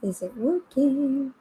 Is it working?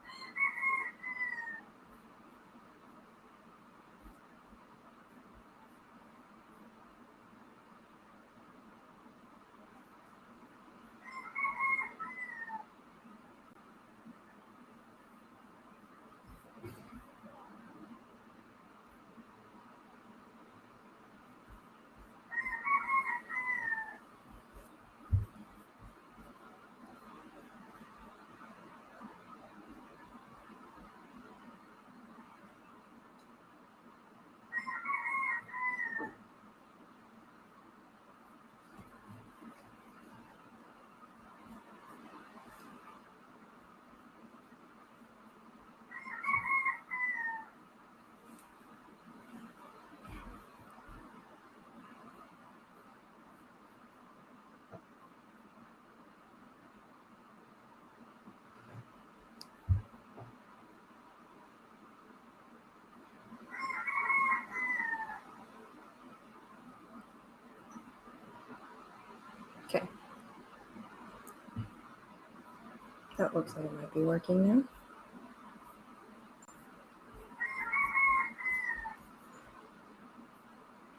Okay. That looks like it might be working now.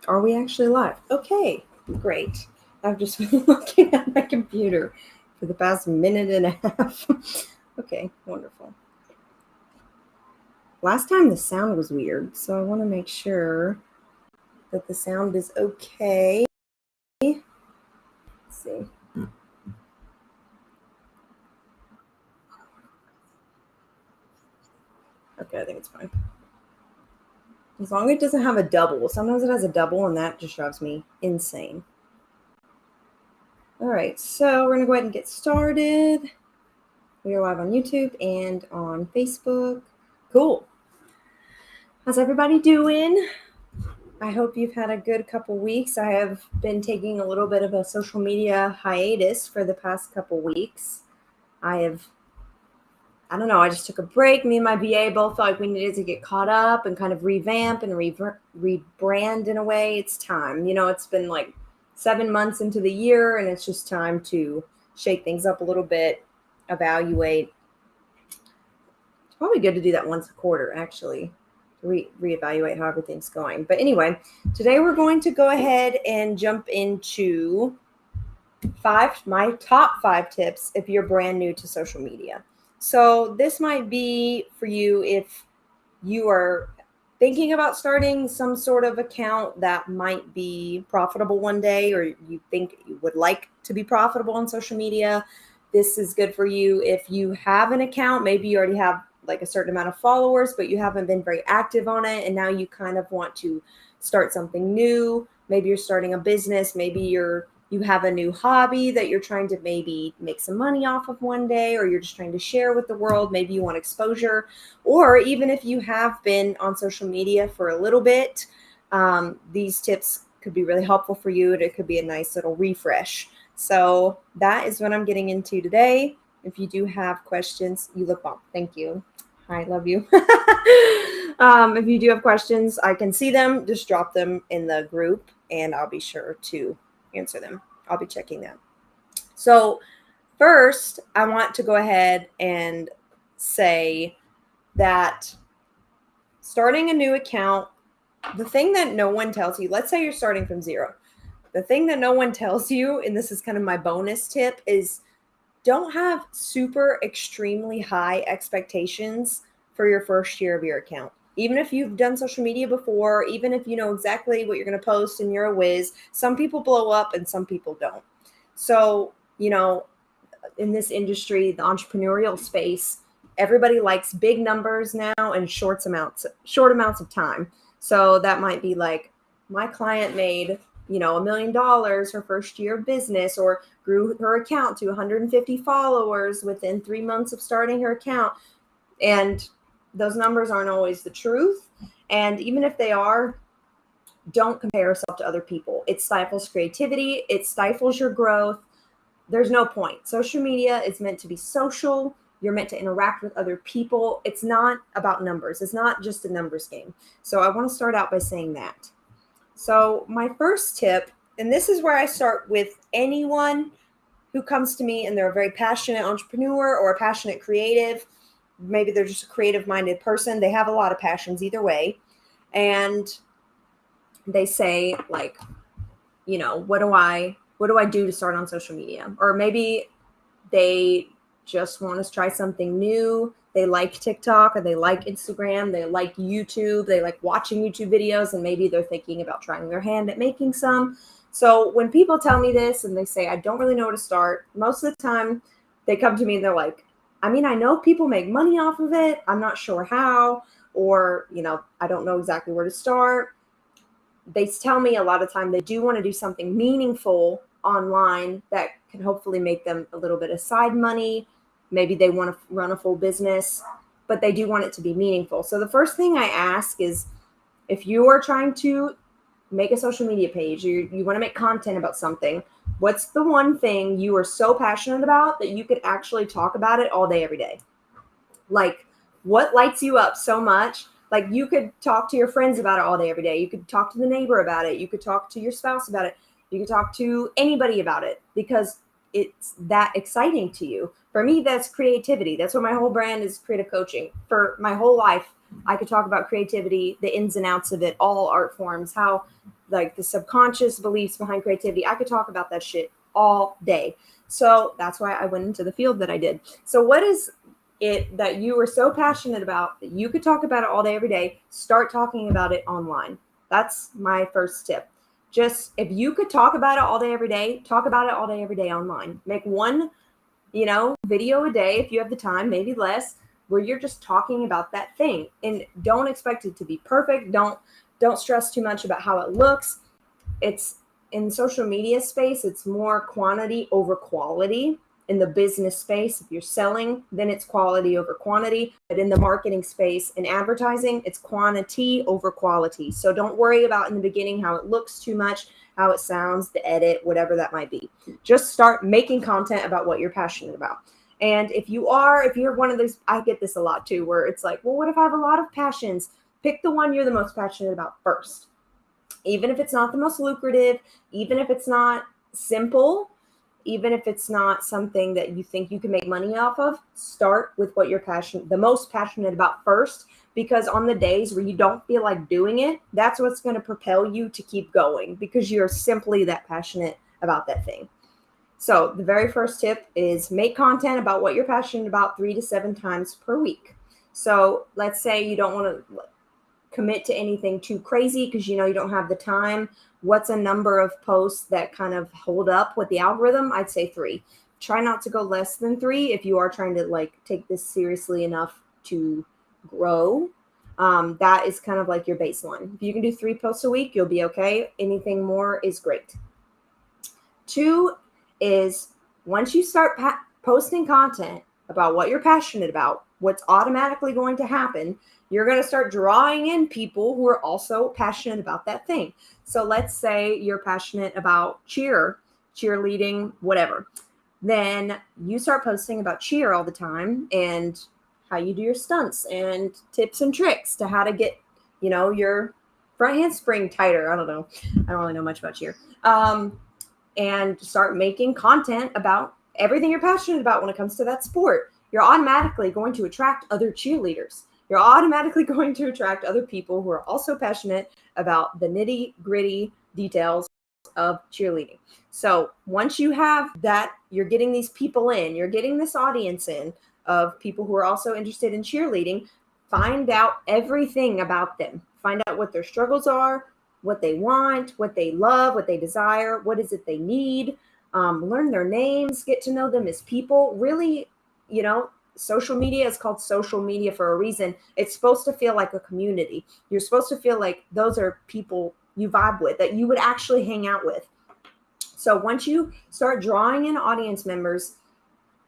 Are we actually live? Okay, great. I've just been looking at my computer for the past minute and a half. Okay, wonderful. Last time the sound was weird, so I want to make sure that the sound is okay. Let's see. Okay, I think it's fine. As long as it doesn't have a double. Sometimes it has a double, and that just drives me insane. All right, so we're going to go ahead and get started. We are live on YouTube and on Facebook. Cool. How's everybody doing? I hope you've had a good couple weeks. I have been taking a little bit of a social media hiatus for the past couple weeks. I don't know, I just took a break. Me and my VA both felt like we needed to get caught up and kind of revamp and rebrand in a way. It's time. You know, it's been like 7 months into the year, and it's just time to shake things up a little bit, evaluate. It's probably good to do that once a quarter, actually, to reevaluate how everything's going. But anyway, today we're going to go ahead and jump into my top 5 tips if you're brand new to social media. So this might be for you if you are thinking about starting some sort of account that might be profitable one day, or you think you would like to be profitable on social media. This is good for you. If you have an account, maybe you already have like a certain amount of followers, but you haven't been very active on it, and now you kind of want to start something new. Maybe you're starting a business. Maybe you have a new hobby that you're trying to maybe make some money off of one day, or you're just trying to share with the world. Maybe you want exposure, or even if you have been on social media for a little bit, these tips could be really helpful for you. It could be a nice little refresh. So that is what I'm getting into today. If you do have questions, you look up. Thank you. I love you. If you do have questions, I can see them. Just drop them in the group, and I'll be sure to answer them. I'll be checking them. So first, I want to go ahead and say that starting a new account, the thing that no one tells you, let's say you're starting from zero. The thing that no one tells you, and this is kind of my bonus tip, is don't have super extremely high expectations for your first year of your account. Even if you've done social media before, even if you know exactly what you're going to post and you're a whiz, some people blow up and some people don't. So, you know, in this industry, the entrepreneurial space, everybody likes big numbers now and short amounts of time. So that might be like, my client made, $1 million her first year of business, or grew her account to 150 followers within 3 months of starting her account. And those numbers aren't always the truth. And even if they are, don't compare yourself to other people. It stifles creativity. It stifles your growth. There's no point. Social media is meant to be social. You're meant to interact with other people. It's not about numbers. It's not just a numbers game. So I want to start out by saying that. So my first tip, and this is where I start with anyone who comes to me and they're a very passionate entrepreneur or a passionate creative. Maybe they're just a creative minded person. They have a lot of passions either way. And they say like, you know, what do I do to start on social media? Or maybe they just want to try something new. They like TikTok or they like Instagram. They like YouTube. They like watching YouTube videos, and maybe they're thinking about trying their hand at making some. So when people tell me this and they say, I don't really know where to start, most of the time they come to me and they're like, I mean, I know people make money off of it. I'm not sure how, or, you know, I don't know exactly where to start. They tell me a lot of time they do want to do something meaningful online that can hopefully make them a little bit of side money. Maybe they want to run a full business, but they do want it to be meaningful. So the first thing I ask is, if you are trying to make a social media page, or you want to make content about something, what's the one thing you are so passionate about that you could actually talk about it all day, every day? Like, what lights you up so much? Like, you could talk to your friends about it all day, every day. You could talk to the neighbor about it. You could talk to your spouse about it. You could talk to anybody about it because it's that exciting to you. For me, that's creativity. That's what my whole brand is, creative coaching. For my whole life, I could talk about creativity, the ins and outs of it, all art forms, how like the subconscious beliefs behind creativity. I could talk about that shit all day. So that's why I went into the field that I did. So what is it that you are so passionate about that you could talk about it all day, every day? Start talking about it online. That's my first tip. Just if you could talk about it all day, every day, talk about it all day, every day online. Make one, you know, video a day if you have the time, maybe less, where you're just talking about that thing. And don't expect it to be perfect. Don't stress too much about how it looks. It's in social media space, it's more quantity over quality. In the business space, if you're selling, then it's quality over quantity. But in the marketing space and advertising, it's quantity over quality. So don't worry about in the beginning how it looks too much, how it sounds, the edit, whatever that might be. Just start making content about what you're passionate about. And if you're one of those, I get this a lot too, where it's like, well, what if I have a lot of passions? Pick the one you're the most passionate about first. Even if it's not the most lucrative, even if it's not simple, even if it's not something that you think you can make money off of, start with what you're the most passionate about first, because on the days where you don't feel like doing it, that's what's going to propel you to keep going, because you're simply that passionate about that thing. So the very first tip is make content about what you're passionate about 3 to 7 times per week. So let's say you don't want to commit to anything too crazy because you know you don't have the time. What's a number of posts that kind of hold up with the algorithm? I'd say 3. Try not to go less than 3 if you are trying to like take this seriously enough to grow. That is kind of like your baseline. If you can do 3 posts a week, you'll be okay. Anything more is great. 2 is, once you start posting content about what you're passionate about, what's automatically going to happen, you're going to start drawing in people who are also passionate about that thing. So let's say you're passionate about cheerleading, whatever. Then you start posting about cheer all the time and how you do your stunts and tips and tricks to how to get, you know, your front handspring tighter. I don't know. I don't really know much about cheer. And start making content about everything you're passionate about when it comes to that sport. You're automatically going to attract other cheerleaders. You're automatically going to attract other people who are also passionate about the nitty-gritty details of cheerleading. So once you have that, you're getting these people in, you're getting this audience in of people who are also interested in cheerleading. Find out everything about them. Find out what their struggles are, what they want, what they love, what they desire, what is it they need. Learn their names, get to know them as people. Really, you know, social media is called social media for a reason. It's supposed to feel like a community. You're supposed to feel like those are people you vibe with, that you would actually hang out with. So once you start drawing in audience members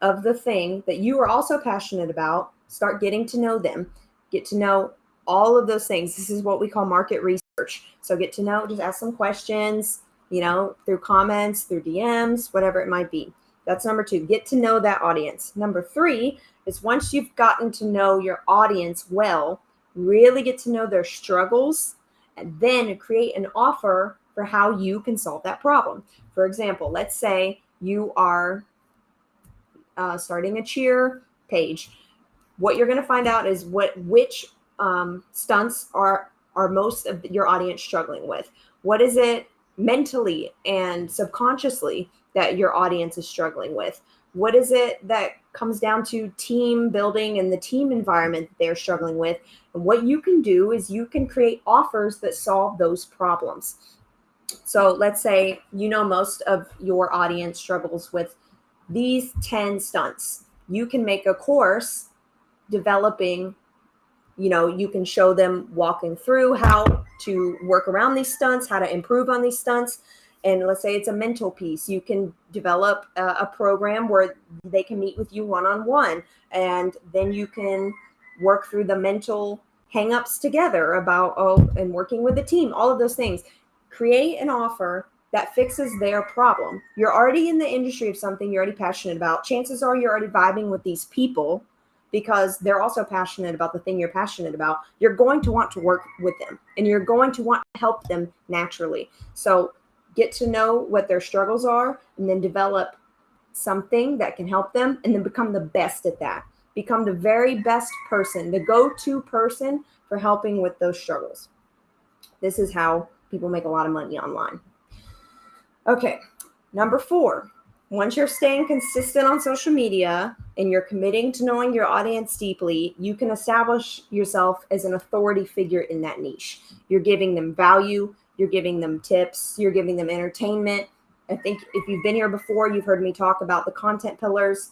of the thing that you are also passionate about, start getting to know them, get to know all of those things. This is what we call market research. So get to know, just ask some questions, you know, through comments, through DMs, whatever it might be. That's number 2. Get to know that audience. Number 3 is, once you've gotten to know your audience well, really get to know their struggles, and then create an offer for how you can solve that problem. For example, let's say you are starting a cheer page, what you're going to find out is which stunts are most of your audience struggling with. What is it mentally and subconsciously that your audience is struggling with? What is it that comes down to team building and the team environment that they're struggling with? And what you can do is you can create offers that solve those problems. So let's say most of your audience struggles with these 10 stunts. You can make a course developing, you can show them walking through how to work around these stunts, how to improve on these stunts. And let's say it's a mental piece. You can develop a program where they can meet with you one-on-one, and then you can work through the mental hangups together about, and working with a team, all of those things. Create an offer that fixes their problem. You're already in the industry of something you're already passionate about. Chances are you're already vibing with these people because they're also passionate about the thing you're passionate about. You're going to want to work with them, and you're going to want to help them naturally. So get to know what their struggles are, and then develop something that can help them, and then become the best at that. Become the very best person, the go-to person for helping with those struggles. This is how people make a lot of money online. Okay, number 4. Once you're staying consistent on social media and you're committing to knowing your audience deeply, you can establish yourself as an authority figure in that niche. You're giving them value, you're giving them tips, you're giving them entertainment. I think if you've been here before, you've heard me talk about the content pillars.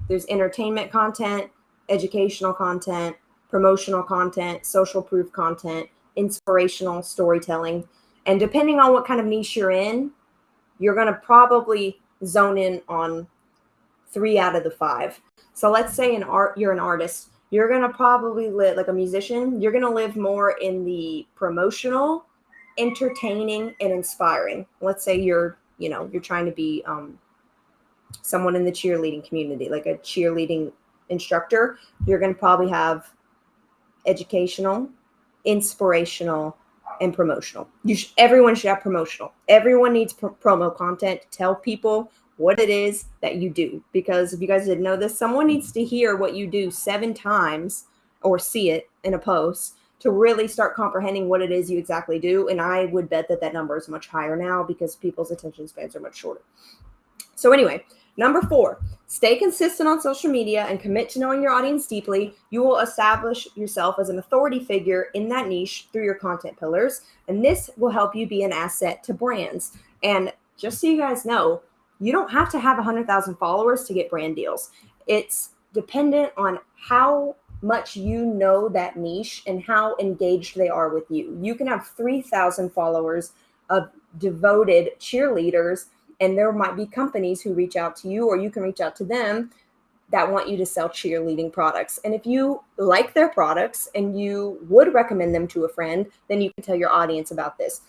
There's entertainment content, educational content, promotional content, social proof content, inspirational storytelling. And depending on what kind of niche you're in, you're going to probably zone in on 3 out of the 5. So let's say you're an artist. You're going to probably live like a musician. You're going to live more in the promotional, entertaining, and inspiring. Let's say you're trying to be someone in the cheerleading community, like a cheerleading instructor. You're going to probably have educational, inspirational, and promotional. Everyone should have promotional. Everyone needs promo content to tell people what it is that you do. Because if you guys didn't know this, someone needs to hear what you do 7 times or see it in a post to really start comprehending what it is you exactly do. And I would bet that number is much higher now because people's attention spans are much shorter. So anyway, number 4, stay consistent on social media and commit to knowing your audience deeply. You will establish yourself as an authority figure in that niche through your content pillars. And this will help you be an asset to brands. And just so you guys know, you don't have to have 100,000 followers to get brand deals. It's dependent on how much you know that niche and how engaged they are with you. You can have 3,000 followers of devoted cheerleaders, and there might be companies who reach out to you, or you can reach out to them that want you to sell cheerleading products. And if you like their products and you would recommend them to a friend, then you can tell your audience about this.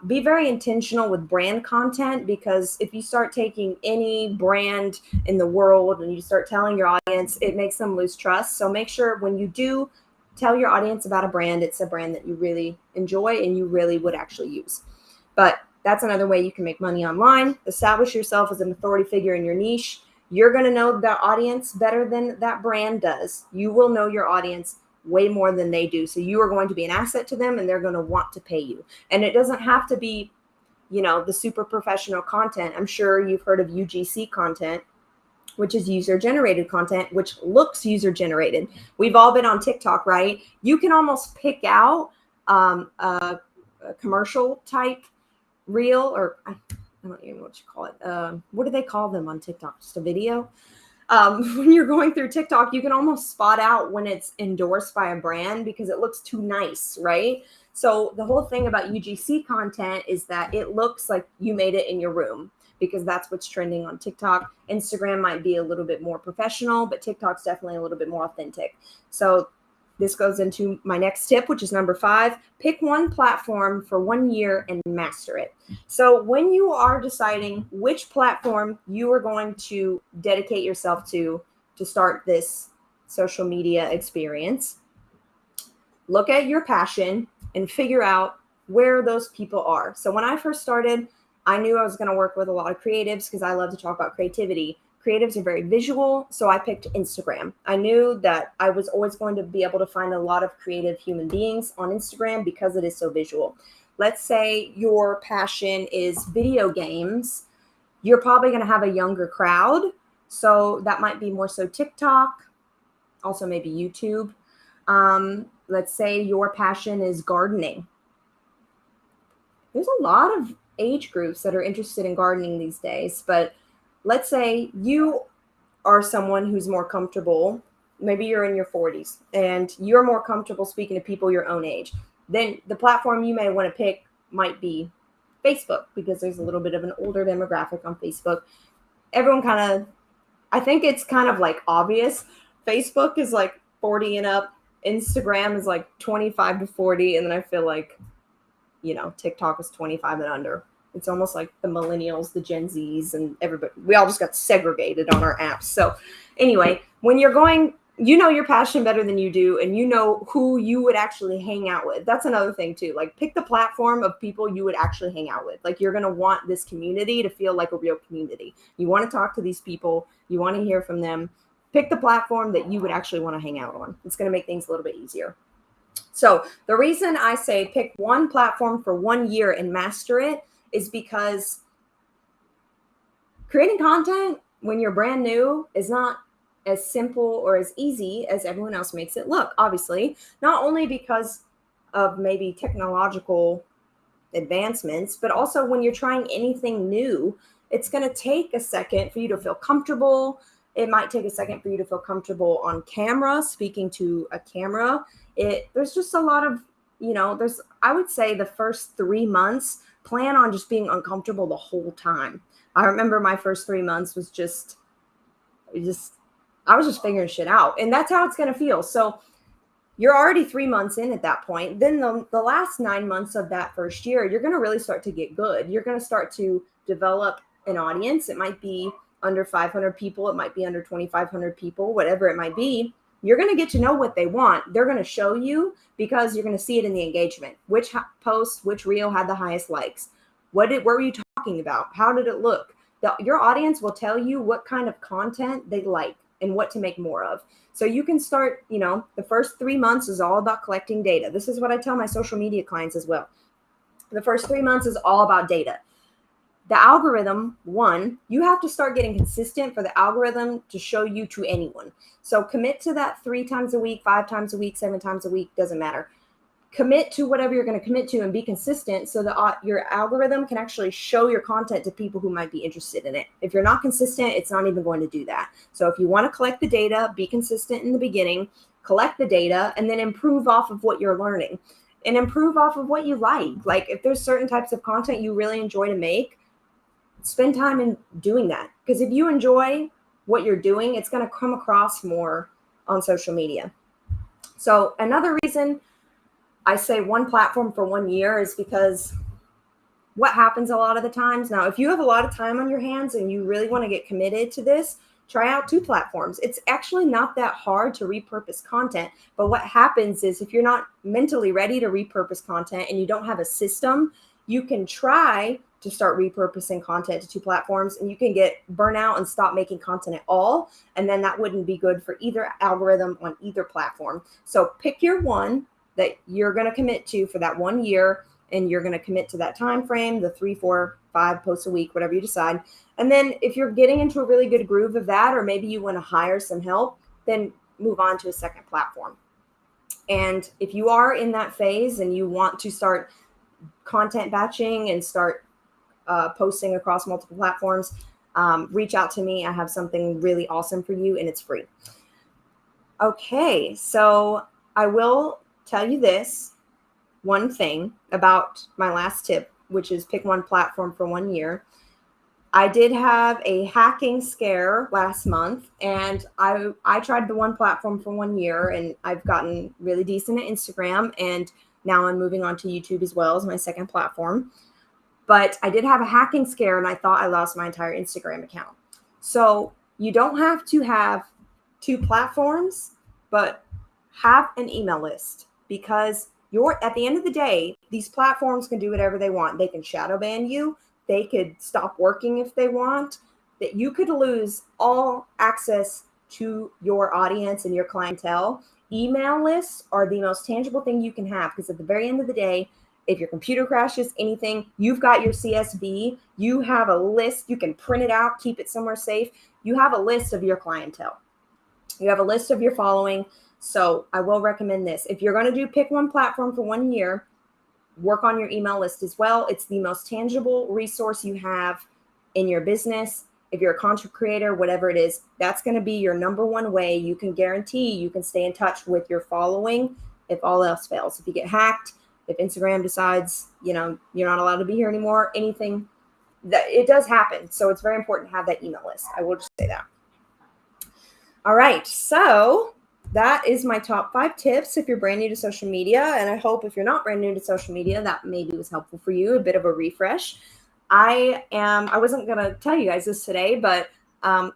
Be very intentional with brand content, because if you start taking any brand in the world and you start telling your audience, it makes them lose trust. So make sure when you do tell your audience about a brand, it's a brand that you really enjoy and you really would actually use. But that's another way you can make money online. Establish yourself as an authority figure in your niche. You're going to know the audience better than that brand does. You will know your audience way more than they do. So you are going to be an asset to them, and they're going to want to pay you. And it doesn't have to be, the super professional content. I'm sure you've heard of UGC content, which is user-generated content, which looks user-generated. We've all been on TikTok, right? You can almost pick out a commercial type reel, or I don't even know what you call it. What do they call them on TikTok? Just a video? When you're going through TikTok, you can almost spot out when it's endorsed by a brand because it looks too nice, right? So the whole thing about UGC content is that it looks like you made it in your room, because that's what's trending on TikTok. Instagram might be a little bit more professional, but TikTok's definitely a little bit more authentic. So this goes into my next tip, which is number 5. Pick one platform for 1 year and master it. So when you are deciding which platform you are going to dedicate yourself to start this social media experience, look at your passion and figure out where those people are. So when I first started, I knew I was going to work with a lot of creatives because I love to talk about creativity. creatives are very visual, so I picked Instagram. I knew that I was always going to be able to find a lot of creative human beings on Instagram because it is so visual. Let's say your passion is video games. You're probably going to have a younger crowd, so that might be more so TikTok, also maybe YouTube. Let's say your passion is gardening. There's a lot of age groups that are interested in gardening these days, but let's say you are someone who's more comfortable. Maybe you're in your 40s and you're more comfortable speaking to people your own age. Then the platform you may want to pick might be Facebook, because there's a little bit of an older demographic on Facebook. Everyone kind of, I think it's kind of like obvious. Facebook is like 40 and up. Instagram is like 25 to 40. And then I feel like, TikTok is 25 and under. It's almost like the millennials, the Gen Zs, and everybody. We all just got segregated on our apps. So anyway, when you're going, your passion better than you do, and you know who you would actually hang out with. That's another thing too. Like, pick the platform of people you would actually hang out with. Like, you're going to want this community to feel like a real community. You want to talk to these people. You want to hear from them. Pick the platform that you would actually want to hang out on. It's going to make things a little bit easier. So the reason I say pick one platform for 1 year and master it is because creating content when you're brand new is not as simple or as easy as everyone else makes it look, obviously. Not only because of maybe technological advancements, but also when you're trying anything new, it's going to take a second for you to feel comfortable. It might take a second for you to feel comfortable on camera, speaking to a camera. There's just a lot of, I would say the first 3 months, plan on just being uncomfortable the whole time. I remember my first 3 months was I was just figuring shit out, and that's how it's going to feel. So you're already 3 months in at that point. Then the last 9 months of that first year, you're going to really start to get good. You're going to start to develop an audience. It might be under 500 people. It might be under 2,500 people, whatever it might be. You're going to get to know what they want. They're going to show you because you're going to see it in the engagement. Which post, which reel had the highest likes? What were you talking about? How did it look? Your audience will tell you what kind of content they like and what to make more of. So you can start, the first 3 months is all about collecting data. This is what I tell my social media clients as well. The first 3 months is all about data. The algorithm, you have to start getting consistent for the algorithm to show you to anyone. So commit to that 3 times a week, 5 times a week, 7 times a week, doesn't matter. Commit to whatever you're going to commit to and be consistent so that your algorithm can actually show your content to people who might be interested in it. If you're not consistent, it's not even going to do that. So if you want to collect the data, be consistent in the beginning, collect the data, and then improve off of what you're learning and improve off of what you like. Like, if there's certain types of content you really enjoy to make, spend time in doing that. Because if you enjoy what you're doing, it's going to come across more on social media. So another reason I say one platform for 1 year is because what happens a lot of the times now, if you have a lot of time on your hands and you really want to get committed to this, try out 2 platforms. It's actually not that hard to repurpose content. But what happens is if you're not mentally ready to repurpose content and you don't have a system, you can try to start repurposing content to 2 platforms and you can get burnout and stop making content at all. And then that wouldn't be good for either algorithm on either platform. So pick your one that you're going to commit to for that 1 year, and you're going to commit to that time frame, the 3, 4, 5 posts a week, whatever you decide. And then if you're getting into a really good groove of that, or maybe you want to hire some help, then move on to a second platform. And if you are in that phase and you want to start content batching and start posting across multiple platforms, reach out to me. I have something really awesome for you, and it's free. Okay, so I will tell you this one thing about my last tip, which is pick one platform for 1 year. I did have a hacking scare last month, and I tried the one platform for 1 year, and I've gotten really decent at Instagram, and now I'm moving on to YouTube as well as my second platform. But I did have a hacking scare, and I thought I lost my entire Instagram account. So you don't have to have 2 platforms, but have an email list, because at the end of the day, these platforms can do whatever they want. They can shadow ban you. They could stop working if they want. that you could lose all access to your audience and your clientele, email lists are the most tangible thing you can have, because at the very end of the day, if your computer crashes, anything, you've got your CSV, you have a list, you can print it out, keep it somewhere safe. You have a list of your clientele. You have a list of your following. So I will recommend this. If you're going to pick one platform for 1 year, work on your email list as well. It's the most tangible resource you have in your business. If you're a content creator, whatever it is, that's going to be your number one way you can guarantee you can stay in touch with your following if all else fails. If you get hacked, if Instagram decides, you're not allowed to be here anymore, anything, that it does happen. So it's very important to have that email list. I will just say that. All right. So that is my top 5 tips if you're brand new to social media. And I hope if you're not brand new to social media, that maybe was helpful for you, a bit of a refresh. I wasn't going to tell you guys this today, but I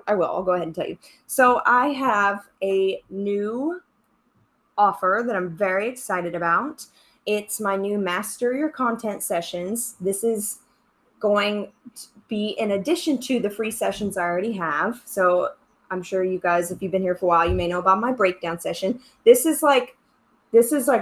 will. I'll go ahead and tell you. So I have a new offer that I'm very excited about. It's my new Master Your Content sessions. This is going to be in addition to the free sessions I already have. So I'm sure you guys, if you've been here for a while, you may know about my breakdown session. This is like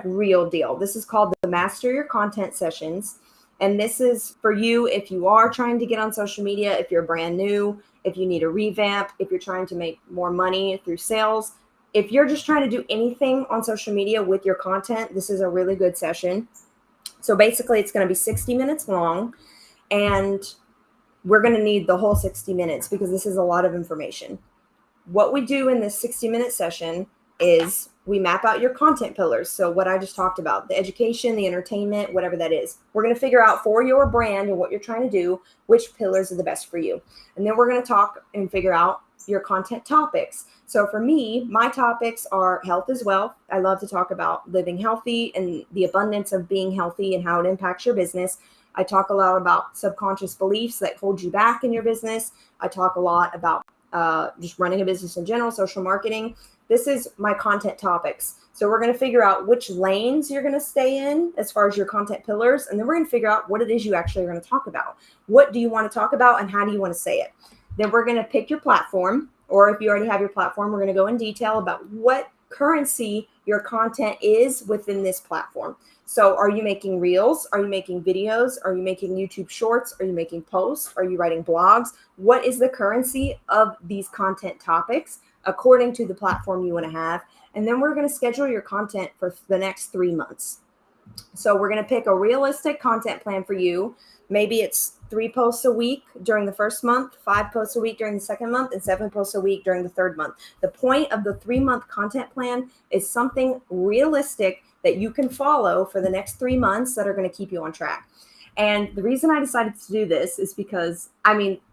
real deal. This is called the Master Your Content sessions. And this is for you if you are trying to get on social media, if you're brand new, if you need a revamp, if you're trying to make more money through sales, if you're just trying to do anything on social media with your content, this is a really good session. So basically it's going to be 60 minutes long, and we're going to need the whole 60 minutes because this is a lot of information. What we do in this 60-minute session is we map out your content pillars. So what I just talked about, the education, the entertainment, whatever that is, we're going to figure out for your brand and what you're trying to do, which pillars are the best for you. And then we're going to talk and figure out your content topics. So for me, my topics are health as well. I love to talk about living healthy and the abundance of being healthy and how it impacts your business. I talk a lot about subconscious beliefs that hold you back in your business. I talk a lot about just running a business in general, social marketing. This is my content topics. So we're going to figure out which lanes you're going to stay in as far as your content pillars. And then we're going to figure out what it is you actually are going to talk about. What do you want to talk about and how do you want to say it? Then we're going to pick your platform, or if you already have your platform, we're going to go in detail about what currency your content is within this platform. So are you making reels? Are you making videos? Are you making YouTube shorts? Are you making posts? Are you writing blogs? What is the currency of these content topics according to the platform you want to have? And then we're going to schedule your content for the next 3 months. So we're going to pick a realistic content plan for you. Maybe it's 3 posts a week during the first month, 5 posts a week during the second month, and 7 posts a week during the third month. The point of the 3-month content plan is something realistic that you can follow for the next 3 months that are going to keep you on track. And the reason I decided to do this is because,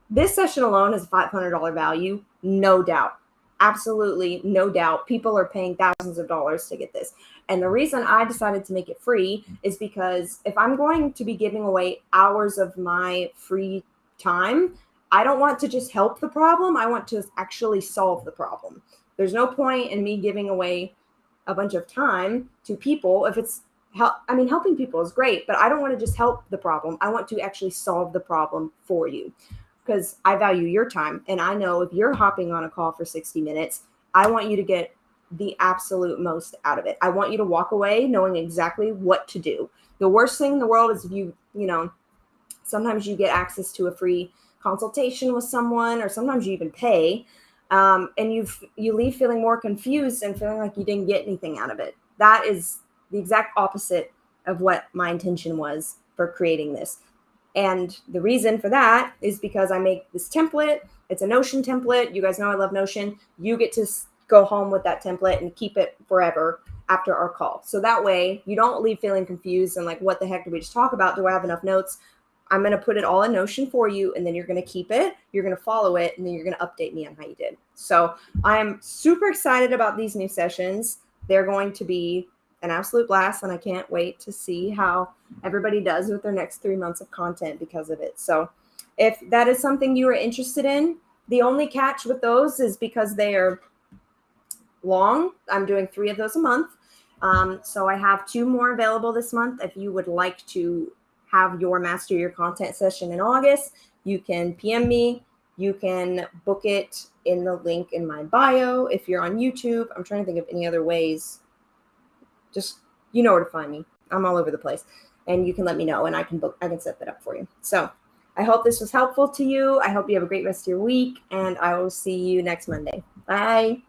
this session alone is a $500 value, no doubt. Absolutely, no doubt. People are paying thousands of dollars to get this. And the reason I decided to make it free is because if I'm going to be giving away hours of my free time, I don't want to just help the problem. I want to actually solve the problem. There's no point in me giving away a bunch of time to people if it's helping people is great, but I don't want to just help the problem. I want to actually solve the problem for you, because I value your time. And I know if you're hopping on a call for 60 minutes, I want you to get the absolute most out of it. I want you to walk away knowing exactly what to do. The worst thing in the world is if you sometimes you get access to a free consultation with someone, or sometimes you even pay, and you leave feeling more confused and feeling like you didn't get anything out of it. That is the exact opposite of what my intention was for creating this. And the reason for that is because I make this template. It's a Notion template. You guys know I love Notion. You get to go home with that template and keep it forever after our call. So that way you don't leave feeling confused and like, what the heck did we just talk about? Do I have enough notes? I'm going to put it all in Notion for you, and then you're going to keep it, you're going to follow it, and then you're going to update me on how you did. So I'm super excited about these new sessions. They're going to be an absolute blast, and I can't wait to see how everybody does with their next 3 months of content because of it. So if that is something you are interested in, the only catch with those is because they are long. I'm doing 3 of those a month. So I have 2 more available this month. If you would like to have your Master Your Content session in August, you can PM me, you can book it in the link in my bio. If you're on YouTube, I'm trying to think of any other ways. Just, you know where to find me. I'm all over the place. And you can let me know and I can set that up for you. So I hope this was helpful to you. I hope you have a great rest of your week, and I will see you next Monday. Bye.